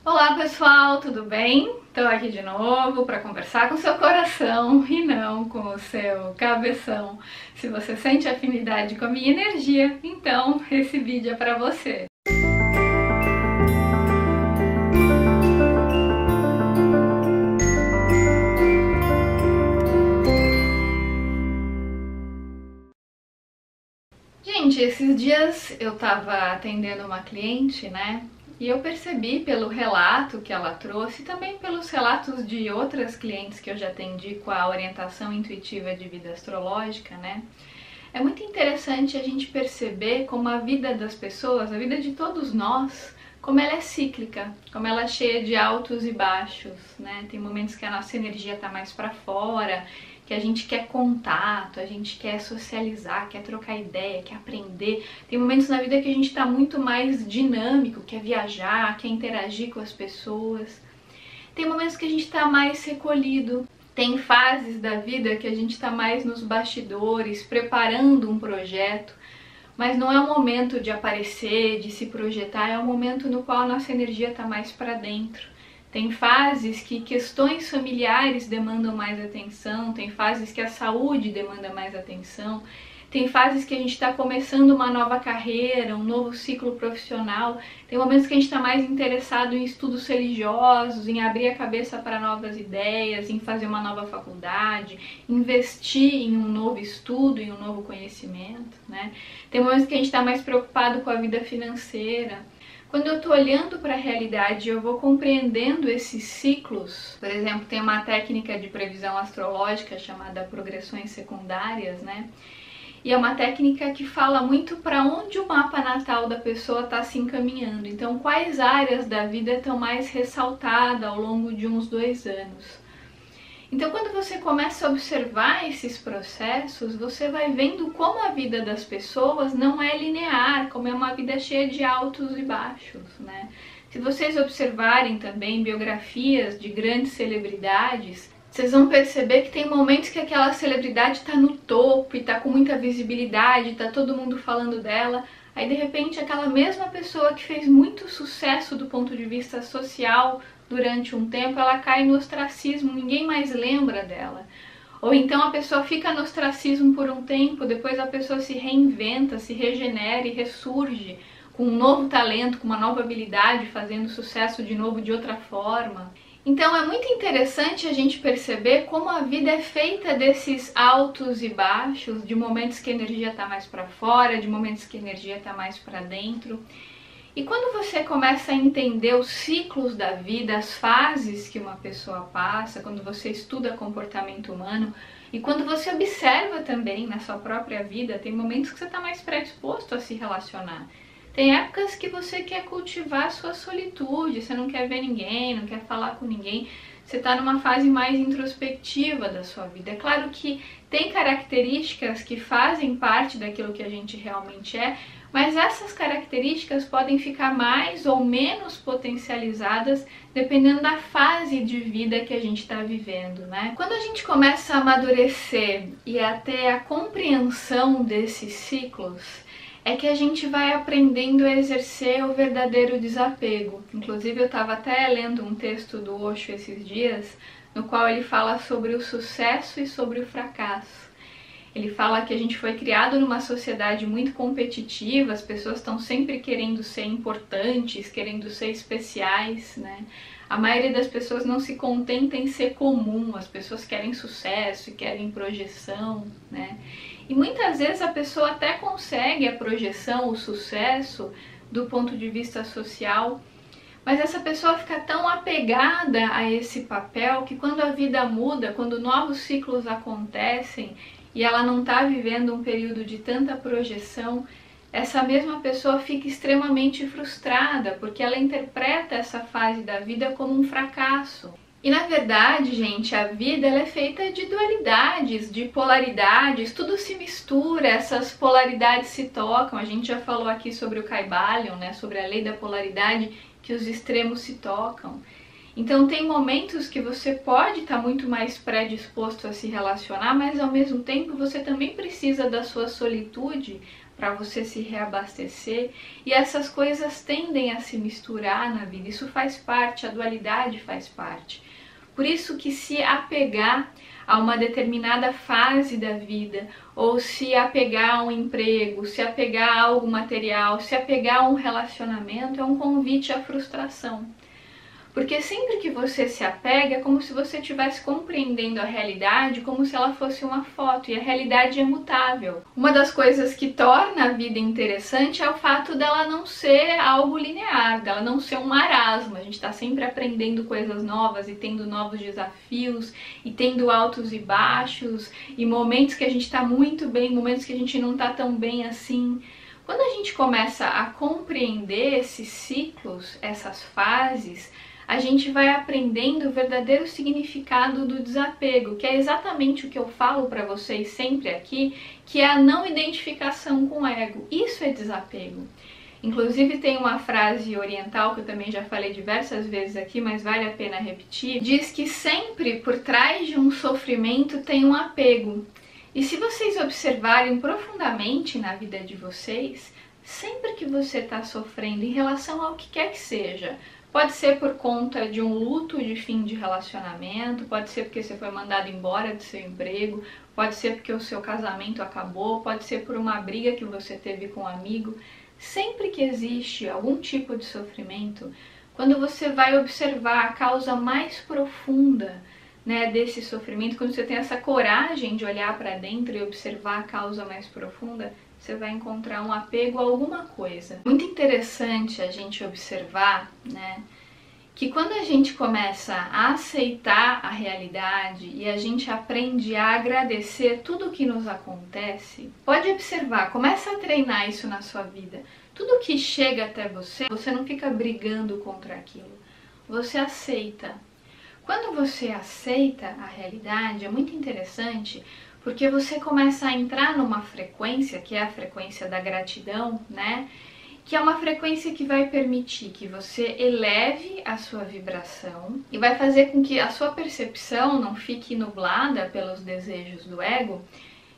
Olá pessoal, tudo bem? Estou aqui de novo para conversar com o seu coração e não com o seu cabeção. Se você sente afinidade com a minha energia, então esse vídeo é para você. Gente, esses dias eu estava atendendo uma cliente, né? E eu percebi pelo relato que ela trouxe e também pelos relatos de outras clientes que eu já atendi com a orientação intuitiva de vida astrológica, né? É muito interessante a gente perceber como a vida das pessoas, a vida de todos nós, como ela é cíclica, como ela é cheia de altos e baixos, né? Tem momentos que a nossa energia tá mais para fora, que a gente quer contato, a gente quer socializar, quer trocar ideia, quer aprender. Tem momentos na vida que a gente está muito mais dinâmico, quer viajar, quer interagir com as pessoas. Tem momentos que a gente está mais recolhido. Tem fases da vida que a gente está mais nos bastidores, preparando um projeto. Mas não é o momento de aparecer, de se projetar, é o momento no qual a nossa energia está mais para dentro. Tem fases que questões familiares demandam mais atenção, tem fases que a saúde demanda mais atenção, tem fases que a gente está começando uma nova carreira, um novo ciclo profissional, tem momentos que a gente está mais interessado em estudos religiosos, em abrir a cabeça para novas ideias, em fazer uma nova faculdade, investir em um novo estudo, em um novo conhecimento, né? Tem momentos que a gente está mais preocupado com a vida financeira. Quando eu estou olhando para a realidade, eu vou compreendendo esses ciclos. Por exemplo, tem uma técnica de previsão astrológica chamada progressões secundárias, né? E é uma técnica que fala muito para onde o mapa natal da pessoa está se encaminhando. Então, quais áreas da vida estão mais ressaltadas ao longo de uns 2 anos. Então, quando você começa a observar esses processos, você vai vendo como a vida das pessoas não é linear, como é uma vida cheia de altos e baixos, né? Se vocês observarem também biografias de grandes celebridades, vocês vão perceber que tem momentos que aquela celebridade está no topo e está com muita visibilidade, está todo mundo falando dela. Aí, de repente, aquela mesma pessoa que fez muito sucesso do ponto de vista social durante um tempo, ela cai no ostracismo, ninguém mais lembra dela. Ou então a pessoa fica no ostracismo por um tempo, depois a pessoa se reinventa, se regenera e ressurge com um novo talento, com uma nova habilidade, fazendo sucesso de novo de outra forma. Então é muito interessante a gente perceber como a vida é feita desses altos e baixos, de momentos que a energia está mais para fora, de momentos que a energia está mais para dentro. E quando você começa a entender os ciclos da vida, as fases que uma pessoa passa, quando você estuda comportamento humano e quando você observa também na sua própria vida, tem momentos que você está mais predisposto a se relacionar. Tem épocas que você quer cultivar a sua solitude, você não quer ver ninguém, não quer falar com ninguém, você está numa fase mais introspectiva da sua vida. É claro que tem características que fazem parte daquilo que a gente realmente é, mas essas características podem ficar mais ou menos potencializadas dependendo da fase de vida que a gente está vivendo, né? Quando a gente começa a amadurecer e a ter a compreensão desses ciclos, é que a gente vai aprendendo a exercer o verdadeiro desapego. Inclusive eu estava até lendo um texto do Osho esses dias, no qual ele fala sobre o sucesso e sobre o fracasso. Ele fala que a gente foi criado numa sociedade muito competitiva, as pessoas estão sempre querendo ser importantes, querendo ser especiais, né? A maioria das pessoas não se contenta em ser comum, as pessoas querem sucesso e querem projeção, né? E muitas vezes a pessoa até consegue a projeção, o sucesso do ponto de vista social, mas essa pessoa fica tão apegada a esse papel que quando a vida muda, quando novos ciclos acontecem e ela não está vivendo um período de tanta projeção, essa mesma pessoa fica extremamente frustrada, porque ela interpreta essa fase da vida como um fracasso. E na verdade, gente, a vida ela é feita de dualidades, de polaridades, tudo se mistura, essas polaridades se tocam. A gente já falou aqui sobre o Kybalion, né, sobre a lei da polaridade, que os extremos se tocam. Então tem momentos que você pode estar muito mais predisposto a se relacionar, mas ao mesmo tempo você também precisa da sua solitude para você se reabastecer, e essas coisas tendem a se misturar na vida. Isso faz parte, a dualidade faz parte. Por isso que se apegar a uma determinada fase da vida, ou se apegar a um emprego, se apegar a algo material, se apegar a um relacionamento, é um convite à frustração. Porque sempre que você se apega, é como se você estivesse compreendendo a realidade como se ela fosse uma foto, e a realidade é mutável. Uma das coisas que torna a vida interessante é o fato dela não ser algo linear, dela não ser um marasmo. A gente está sempre aprendendo coisas novas e tendo novos desafios, e tendo altos e baixos, e momentos que a gente está muito bem, momentos que a gente não está tão bem assim. Quando a gente começa a compreender esses ciclos, essas fases, a gente vai aprendendo o verdadeiro significado do desapego, que é exatamente o que eu falo para vocês sempre aqui, que é a não identificação com o ego. Isso é desapego. Inclusive tem uma frase oriental que eu também já falei diversas vezes aqui, mas vale a pena repetir. Diz que sempre por trás de um sofrimento tem um apego. E se vocês observarem profundamente na vida de vocês, sempre que você está sofrendo em relação ao que quer que seja, pode ser por conta de um luto de fim de relacionamento, pode ser porque você foi mandado embora do seu emprego, pode ser porque o seu casamento acabou, pode ser por uma briga que você teve com um amigo. Sempre que existe algum tipo de sofrimento, quando você vai observar a causa mais profunda, né, desse sofrimento, quando você tem essa coragem de olhar para dentro e observar a causa mais profunda, você vai encontrar um apego a alguma coisa. Muito interessante a gente observar, né, que quando a gente começa a aceitar a realidade e a gente aprende a agradecer tudo o que nos acontece, pode observar, começa a treinar isso na sua vida. Tudo que chega até você, você não fica brigando contra aquilo, você aceita. Quando você aceita a realidade, é muito interessante, porque você começa a entrar numa frequência, que é a frequência da gratidão, né? Que é uma frequência que vai permitir que você eleve a sua vibração e vai fazer com que a sua percepção não fique nublada pelos desejos do ego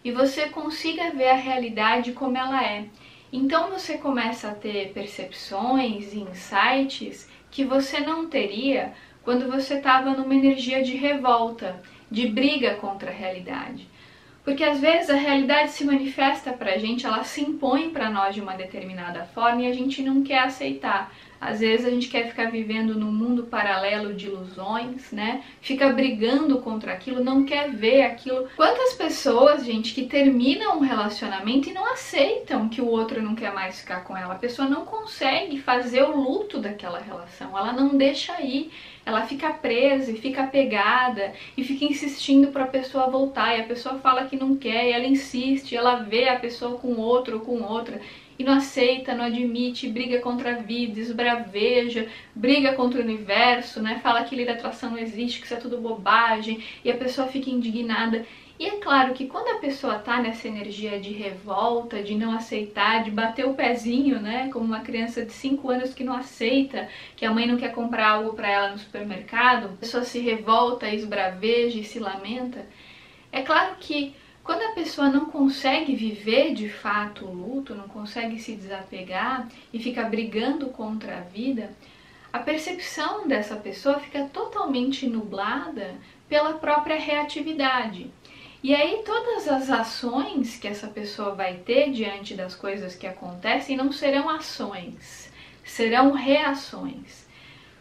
e você consiga ver a realidade como ela é. Então você começa a ter percepções e insights que você não teria quando você estava numa energia de revolta, de briga contra a realidade. Porque às vezes a realidade se manifesta pra gente, ela se impõe pra nós de uma determinada forma e a gente não quer aceitar. Às vezes a gente quer ficar vivendo num mundo paralelo de ilusões, né? Fica brigando contra aquilo, não quer ver aquilo. Quantas pessoas, gente, que terminam um relacionamento e não aceitam que o outro não quer mais ficar com ela. A pessoa não consegue fazer o luto daquela relação, ela não deixa ir. Ela fica presa e fica apegada e fica insistindo para a pessoa voltar. E a pessoa fala que não quer e ela insiste, ela vê a pessoa com outro ou com outra e não aceita, não admite, briga contra a vida, esbraveja, briga contra o universo, né? Fala que lei da atração não existe, que isso é tudo bobagem, e a pessoa fica indignada. E é claro que quando a pessoa tá nessa energia de revolta, de não aceitar, de bater o pezinho, né, como uma criança de 5 anos que não aceita, que a mãe não quer comprar algo para ela no supermercado, a pessoa se revolta, esbraveja e se lamenta. É claro que quando a pessoa não consegue viver de fato o luto, não consegue se desapegar e fica brigando contra a vida, a percepção dessa pessoa fica totalmente nublada pela própria reatividade. E aí todas as ações que essa pessoa vai ter diante das coisas que acontecem não serão ações, serão reações.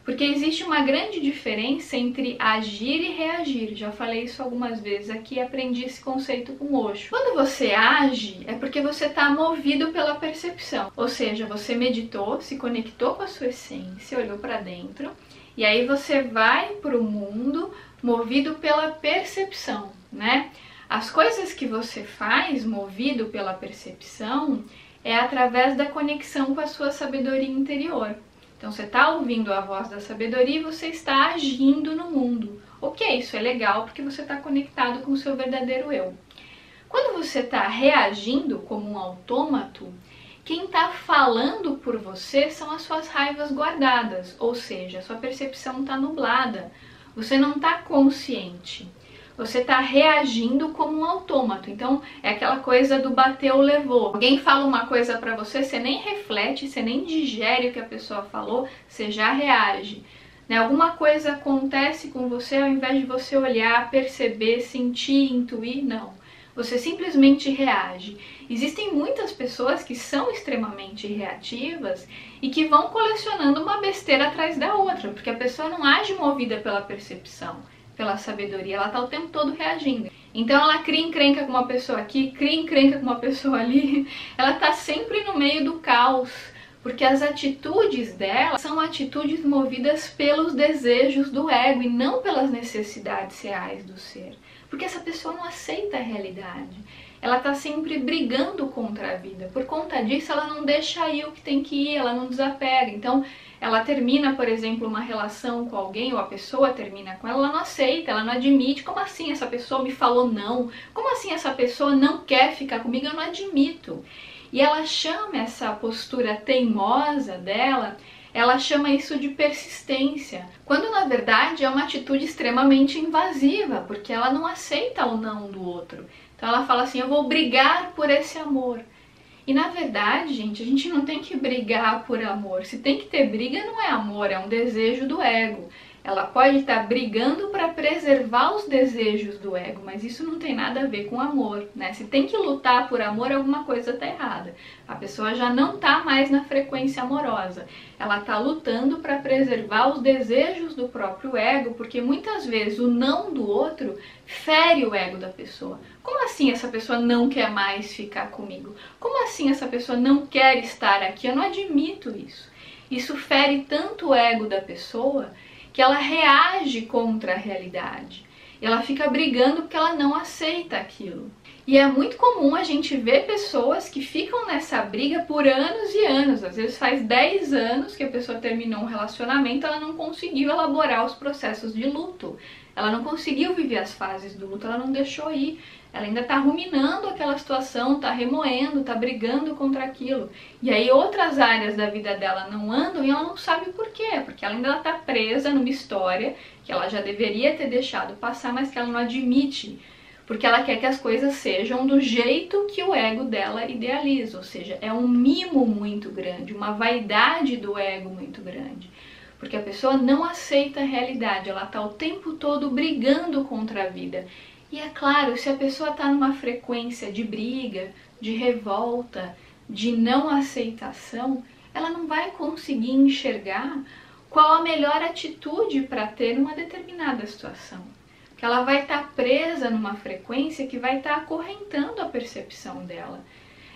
Porque existe uma grande diferença entre agir e reagir. Já falei isso algumas vezes aqui e aprendi esse conceito com o Osho. Quando você age, é porque você está movido pela percepção. Ou seja, você meditou, se conectou com a sua essência, olhou para dentro, e aí você vai para o mundo movido pela percepção, né? As coisas que você faz movido pela percepção é através da conexão com a sua sabedoria interior. Então você está ouvindo a voz da sabedoria e você está agindo no mundo. Ok, isso é legal porque você está conectado com o seu verdadeiro eu. Quando você está reagindo como um autômato, quem está falando por você são as suas raivas guardadas, ou seja, a sua percepção está nublada, você não está consciente. você está reagindo como um autômato. Então é aquela coisa do bateu, levou. Alguém fala uma coisa para você, você nem reflete, você nem digere o que a pessoa falou, você já reage. Né? Alguma coisa acontece com você, ao invés de você olhar, perceber, sentir, intuir, não. Você simplesmente reage. Existem muitas pessoas que são extremamente reativas e que vão colecionando uma besteira atrás da outra, porque a pessoa não age movida pela percepção, pela sabedoria, ela está o tempo todo reagindo. Então ela cria encrenca com uma pessoa aqui, cria encrenca com uma pessoa ali, ela está sempre no meio do caos, porque as atitudes dela são atitudes movidas pelos desejos do ego e não pelas necessidades reais do ser. Porque essa pessoa não aceita a realidade. Ela está sempre brigando contra a vida. Por conta disso, ela não deixa ir o que tem que ir, ela não desapega. Então, ela termina, por exemplo, uma relação com alguém, ou a pessoa termina com ela não aceita, ela não admite. Como assim essa pessoa me falou não? Como assim essa pessoa não quer ficar comigo? Eu não admito. E ela chama essa postura teimosa dela, ela chama isso de persistência, quando na verdade é uma atitude extremamente invasiva, porque ela não aceita o não do outro. Então ela fala assim, eu vou brigar por esse amor. E na verdade, gente, a gente não tem que brigar por amor. Se tem que ter briga, não é amor, é um desejo do ego. Ela pode estar brigando para preservar os desejos do ego, mas isso não tem nada a ver com amor, né? Se tem que lutar por amor, alguma coisa está errada. A pessoa já não está mais na frequência amorosa. Ela está lutando para preservar os desejos do próprio ego, porque muitas vezes o não do outro fere o ego da pessoa. Como assim essa pessoa não quer mais ficar comigo? Como assim essa pessoa não quer estar aqui? Eu não admito isso. Isso fere tanto o ego da pessoa que ela reage contra a realidade. Ela fica brigando porque ela não aceita aquilo. E é muito comum a gente ver pessoas que ficam nessa briga por anos e anos. Às vezes faz 10 anos que a pessoa terminou um relacionamento, ela não conseguiu elaborar os processos de luto. Ela não conseguiu viver as fases do luto, ela não deixou ir. Ela ainda está ruminando aquela situação, está remoendo, está brigando contra aquilo. E aí outras áreas da vida dela não andam e ela não sabe por quê. Porque ela ainda está presa numa história que ela já deveria ter deixado passar, mas que ela não admite. Porque ela quer que as coisas sejam do jeito que o ego dela idealiza. Ou seja, é um mimo muito grande, uma vaidade do ego muito grande. Porque a pessoa não aceita a realidade, ela está o tempo todo brigando contra a vida. E é claro, se a pessoa está numa frequência de briga, de revolta, de não aceitação, ela não vai conseguir enxergar qual a melhor atitude para ter numa determinada situação. Porque ela vai estar presa numa frequência que vai estar acorrentando a percepção dela.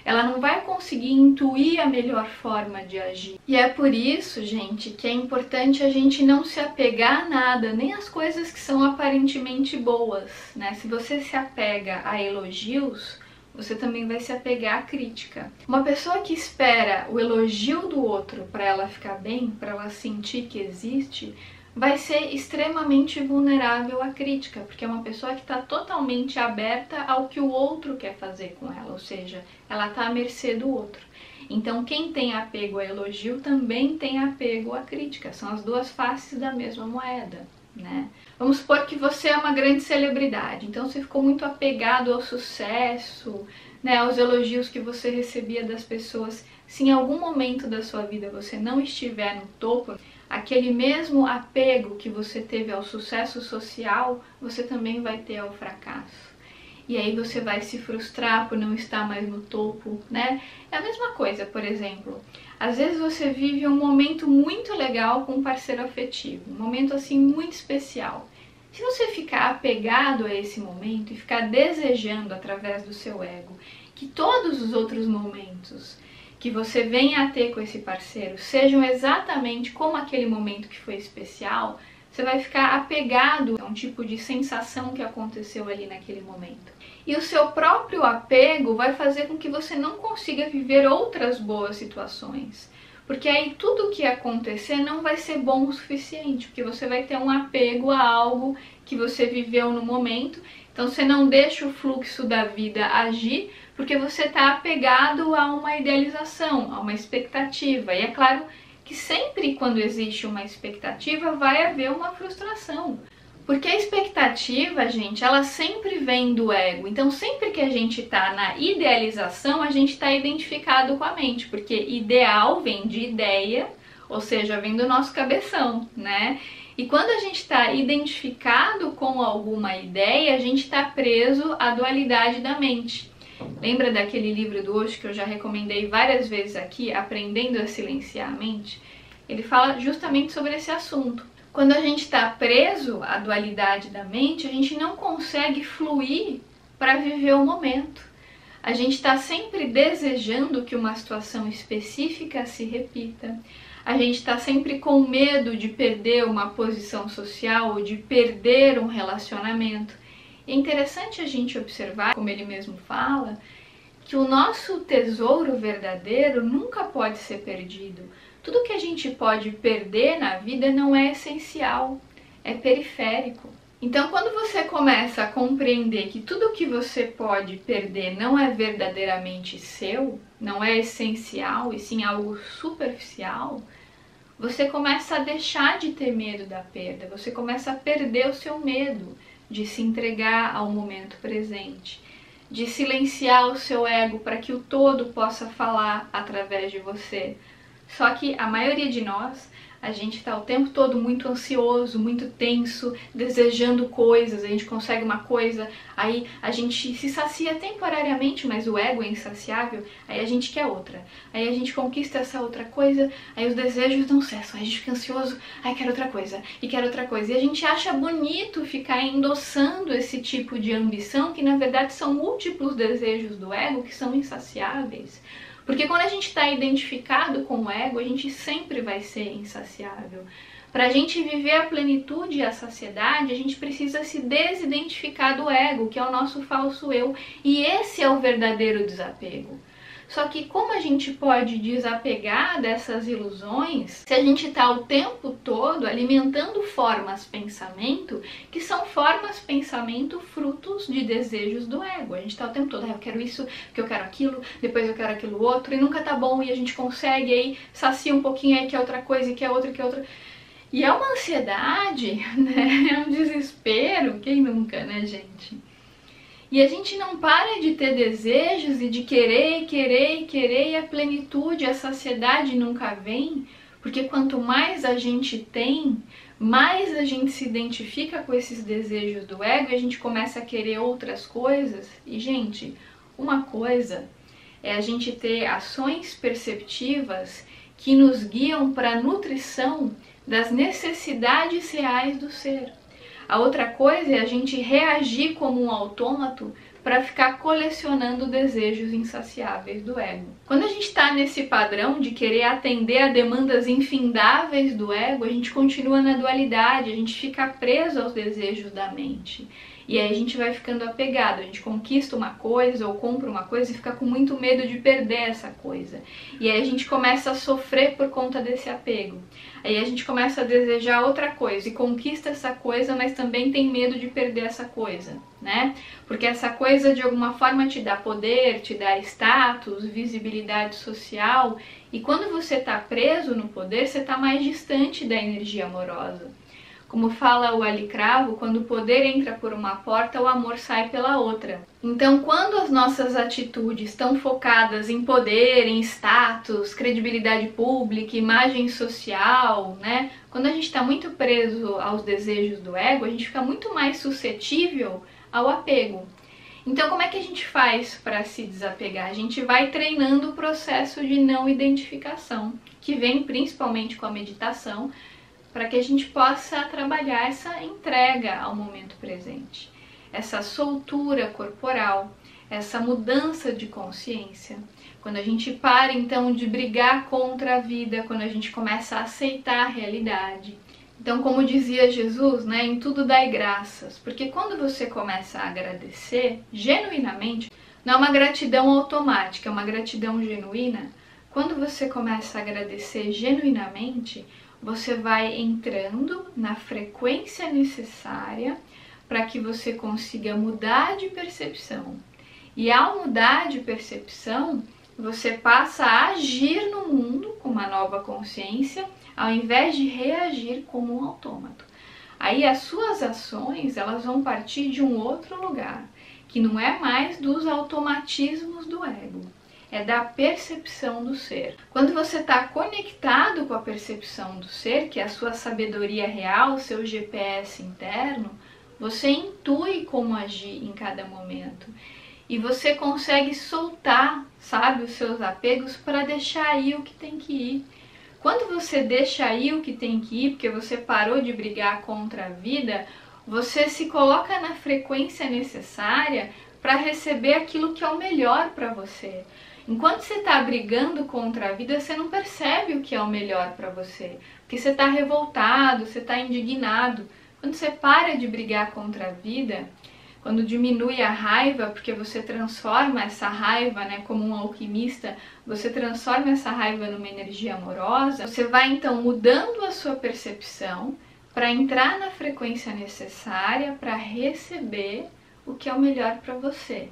Ela não vai conseguir intuir a melhor forma de agir. E é por isso, gente, que é importante a gente não se apegar a nada, nem às coisas que são aparentemente boas, né? Se você se apega a elogios, você também vai se apegar à crítica. Uma pessoa que espera o elogio do outro para ela ficar bem, para ela sentir que existe, vai ser extremamente vulnerável à crítica, porque é uma pessoa que está totalmente aberta ao que o outro quer fazer com ela, ou seja, ela está à mercê do outro. Então quem tem apego a elogio também tem apego à crítica, são as duas faces da mesma moeda, né? Vamos supor que você é uma grande celebridade, então você ficou muito apegado ao sucesso, né, aos elogios que você recebia das pessoas. Se em algum momento da sua vida você não estiver no topo, aquele mesmo apego que você teve ao sucesso social, você também vai ter ao fracasso. E aí você vai se frustrar por não estar mais no topo, né? É a mesma coisa, por exemplo, às vezes você vive um momento muito legal com um parceiro afetivo, um momento assim muito especial. Se você ficar apegado a esse momento e ficar desejando através do seu ego que todos os outros momentos que você venha a ter com esse parceiro sejam exatamente como aquele momento que foi especial, você vai ficar apegado a um tipo de sensação que aconteceu ali naquele momento. E o seu próprio apego vai fazer com que você não consiga viver outras boas situações. Porque aí tudo o que acontecer não vai ser bom o suficiente, porque você vai ter um apego a algo que você viveu no momento. Então você não deixa o fluxo da vida agir, porque você está apegado a uma idealização, a uma expectativa. E é claro que sempre quando existe uma expectativa vai haver uma frustração. Porque a expectativa, gente, ela sempre vem do ego. Então, sempre que a gente está na idealização, a gente está identificado com a mente, porque ideal vem de ideia, ou seja, vem do nosso cabeção, né? E quando a gente está identificado com alguma ideia, a gente está preso à dualidade da mente. Lembra daquele livro do Osho que eu já recomendei várias vezes aqui, Aprendendo a Silenciar a Mente? Ele fala justamente sobre esse assunto. Quando a gente está preso à dualidade da mente, a gente não consegue fluir para viver o momento. A gente está sempre desejando que uma situação específica se repita. A gente está sempre com medo de perder uma posição social ou de perder um relacionamento. É interessante a gente observar, como ele mesmo fala, que o nosso tesouro verdadeiro nunca pode ser perdido. Tudo que a gente pode perder na vida não é essencial, é periférico. Então, quando você começa a compreender que tudo que você pode perder não é verdadeiramente seu, não é essencial e sim algo superficial, você começa a deixar de ter medo da perda, você começa a perder o seu medo de se entregar ao momento presente, de silenciar o seu ego para que o todo possa falar através de você. Só que a maioria de nós, a gente está o tempo todo muito ansioso, muito tenso, desejando coisas, a gente consegue uma coisa, aí a gente se sacia temporariamente, mas o ego é insaciável, aí a gente quer outra. Aí a gente conquista essa outra coisa, aí os desejos não cessam, aí a gente fica ansioso, aí quer outra coisa, e quer outra coisa. E a gente acha bonito ficar endossando esse tipo de ambição, que na verdade são múltiplos desejos do ego que são insaciáveis. Porque quando a gente está identificado com o ego, a gente sempre vai ser insaciável. Para a gente viver a plenitude e a saciedade, a gente precisa se desidentificar do ego, que é o nosso falso eu. E esse é o verdadeiro desapego. Só que como a gente pode desapegar dessas ilusões se a gente está o tempo todo alimentando formas pensamento que são formas pensamento frutos de desejos do ego. A gente está o tempo todo, eu quero isso, porque eu quero aquilo, depois eu quero aquilo outro, e nunca tá bom, e a gente consegue, aí sacia um pouquinho, aí quer outra coisa, e quer outra, e quer outra. E é uma ansiedade, né? É um desespero, quem nunca, né, gente? E a gente não para de ter desejos e de querer, querer, querer, e a plenitude, a saciedade nunca vem, porque quanto mais a gente tem, mais a gente se identifica com esses desejos do ego e a gente começa a querer outras coisas. E, gente, uma coisa é a gente ter ações perceptivas que nos guiam para a nutrição das necessidades reais do ser. A outra coisa é a gente reagir como um autômato para ficar colecionando desejos insaciáveis do ego. Quando a gente está nesse padrão de querer atender a demandas infindáveis do ego, a gente continua na dualidade, a gente fica preso aos desejos da mente. E aí a gente vai ficando apegado, a gente conquista uma coisa ou compra uma coisa e fica com muito medo de perder essa coisa. E aí a gente começa a sofrer por conta desse apego. Aí a gente começa a desejar outra coisa e conquista essa coisa, mas também tem medo de perder essa coisa, né? Porque essa coisa de alguma forma te dá poder, te dá status, visibilidade social. E quando você está preso no poder, você está mais distante da energia amorosa. Como fala o Ali Cravo, quando o poder entra por uma porta, o amor sai pela outra. Então, quando as nossas atitudes estão focadas em poder, em status, credibilidade pública, imagem social, né? Quando a gente está muito preso aos desejos do ego, a gente fica muito mais suscetível ao apego. Então, como é que a gente faz para se desapegar? A gente vai treinando o processo de não identificação, que vem principalmente com a meditação, para que a gente possa trabalhar essa entrega ao momento presente, essa soltura corporal, essa mudança de consciência. Quando a gente para então de brigar contra a vida, quando a gente começa a aceitar a realidade. Então, como dizia Jesus, né, em tudo dai graças, porque quando você começa a agradecer genuinamente, não é uma gratidão automática, é uma gratidão genuína. Quando você começa a agradecer genuinamente, você vai entrando na frequência necessária para que você consiga mudar de percepção. E ao mudar de percepção, você passa a agir no mundo com uma nova consciência, ao invés de reagir como um autômato. Aí as suas ações, elas vão partir de um outro lugar, que não é mais dos automatismos do ego, é da percepção do ser. Quando você está conectado com a percepção do ser, que é a sua sabedoria real, seu GPS interno, você intui como agir em cada momento. E você consegue soltar, sabe, os seus apegos para deixar ir o que tem que ir. Quando você deixa ir o que tem que ir, porque você parou de brigar contra a vida, você se coloca na frequência necessária para receber aquilo que é o melhor para você. Enquanto você está brigando contra a vida, você não percebe o que é o melhor para você, porque você está revoltado, você está indignado. Quando você para de brigar contra a vida, quando diminui a raiva, porque você transforma essa raiva, né, como um alquimista, você transforma essa raiva numa energia amorosa, você vai então mudando a sua percepção para entrar na frequência necessária para receber o que é o melhor para você.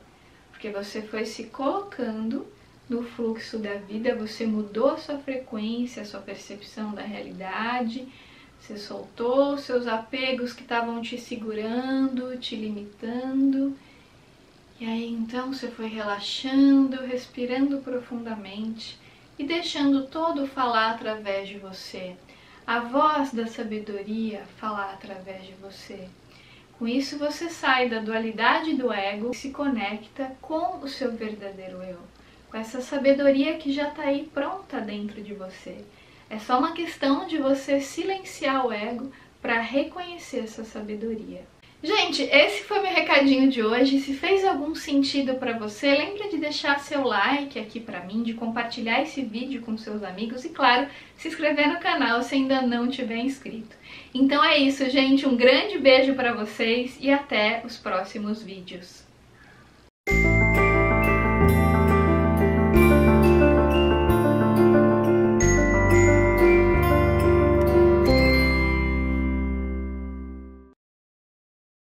Porque você foi se colocando no fluxo da vida, você mudou a sua frequência, a sua percepção da realidade, você soltou os seus apegos que estavam te segurando, te limitando. E aí então você foi relaxando, respirando profundamente e deixando todo falar através de você. A voz da sabedoria falar através de você. Com isso você sai da dualidade do ego e se conecta com o seu verdadeiro eu. Com essa sabedoria que já está aí pronta dentro de você. É só uma questão de você silenciar o ego para reconhecer essa sabedoria. Gente, esse foi meu recadinho de hoje. Se fez algum sentido para você, lembre de deixar seu like aqui para mim, de compartilhar esse vídeo com seus amigos e, claro, se inscrever no canal se ainda não tiver inscrito. Então é isso, gente. Um grande beijo para vocês e até os próximos vídeos.